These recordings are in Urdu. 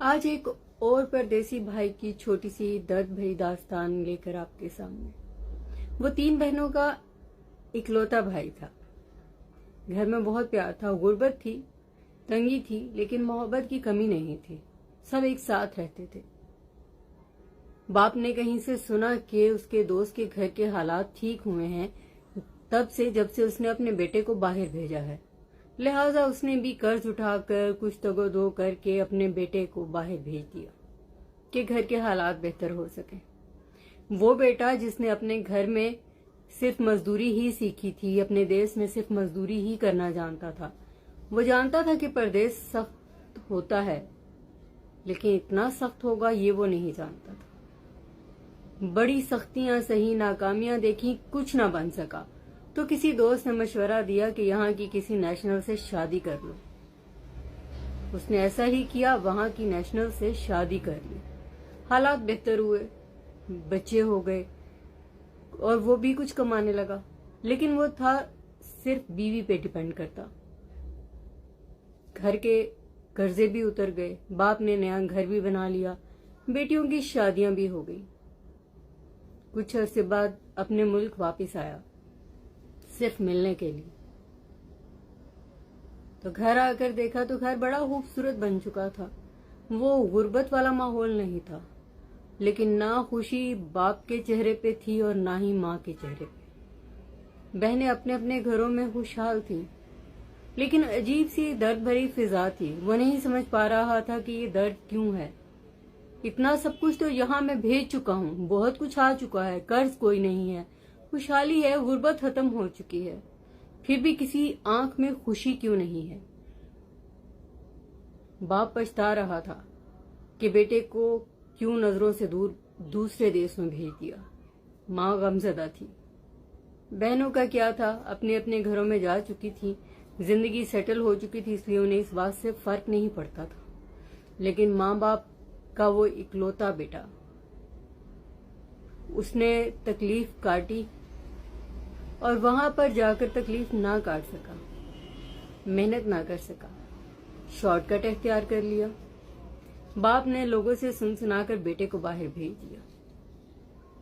آج ایک اور پردیسی بھائی کی چھوٹی سی درد بھری داستان لے کر آپ کے سامنے۔ وہ 3 بہنوں کا اکلوتا بھائی تھا۔ گھر میں بہت پیار تھا، غربت تھی، تنگی تھی، لیکن محبت کی کمی نہیں تھی۔ سب ایک ساتھ رہتے تھے۔ باپ نے کہیں سے سنا کہ اس کے دوست کے گھر کے حالات ٹھیک ہوئے ہیں جب سے اس نے اپنے بیٹے کو باہر بھیجا ہے، لہٰذا اس نے بھی قرض اٹھا کر کچھ تگو دو کر کے اپنے بیٹے کو باہر بھیج دیا کہ گھر کے حالات بہتر ہو سکیں۔ وہ بیٹا جس نے اپنے گھر میں صرف مزدوری ہی سیکھی تھی، اپنے دیس میں صرف مزدوری ہی کرنا جانتا تھا، وہ جانتا تھا کہ پردیس سخت ہوتا ہے، لیکن اتنا سخت ہوگا یہ وہ نہیں جانتا تھا۔ بڑی سختیاں سہی، ناکامیاں دیکھی، کچھ نہ بن سکا تو کسی دوست نے مشورہ دیا کہ یہاں کی کسی نیشنل سے شادی کر لو۔ اس نے ایسا ہی کیا، وہاں کی نیشنل سے شادی کر لی۔ حالات بہتر ہوئے، بچے ہو گئے اور وہ بھی کچھ کمانے لگا، لیکن وہ تھا صرف بیوی پہ ڈیپینڈ کرتا۔ گھر کے قرضے بھی اتر گئے، باپ نے نیا گھر بھی بنا لیا، بیٹیوں کی شادیاں بھی ہو گئی۔ کچھ عرصے بعد اپنے ملک واپس آیا، صرف ملنے کے لیے۔ تو گھر آ کر دیکھا تو گھر بڑا خوبصورت بن چکا تھا۔ وہ غربت والا ماحول نہیں تھا، لیکن نہ خوشی باپ کے چہرے پہ تھی اور نہ ہی ماں کے چہرے پہ۔ بہنیں اپنے اپنے گھروں میں خوشحال تھیں، لیکن عجیب سی درد بھری فضا تھی۔ وہ نہیں سمجھ پا رہا تھا کہ یہ درد کیوں ہے۔ اتنا سب کچھ تو یہاں میں بھیج چکا ہوں، بہت کچھ آ چکا ہے، قرض کوئی نہیں ہے، خوشحالی ہے، غربت ختم ہو چکی ہے، پھر بھی کسی آنکھ میں خوشی کیوں نہیں ہے۔ باپ پچھتا رہا تھا کہ بیٹے کو کیوں نظروں سے دور دوسرے دیس میں بھیج دیا۔ ماں غمزدہ تھی۔ بہنوں کا کیا تھا، اپنے اپنے گھروں میں جا چکی تھی، زندگی سیٹل ہو چکی تھی، اس لیے انہیں اس بات سے فرق نہیں پڑتا تھا۔ لیکن ماں باپ کا وہ اکلوتا بیٹا، اس نے تکلیف کاٹی اور وہاں پر جا کر تکلیف نہ کاٹ سکا، محنت نہ کر سکا، شارٹ کٹ اختیار کر لیا۔ باپ نے لوگوں سے سن سنا کر بیٹے کو باہر بھیج دیا۔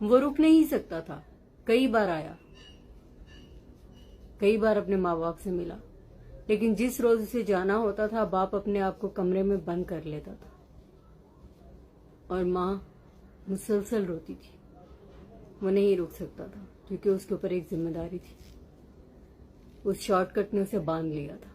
وہ رک نہیں سکتا تھا، کئی بار آیا، کئی بار اپنے ماں باپ سے ملا، لیکن جس روز اسے جانا ہوتا تھا باپ اپنے آپ کو کمرے میں بند کر لیتا تھا اور ماں مسلسل روتی تھی۔ وہ نہیں رک سکتا تھا کیونکہ اس کے اوپر ایک ذمہ داری تھی۔ اس شارٹ کٹ نے اسے باندھ لیا تھا۔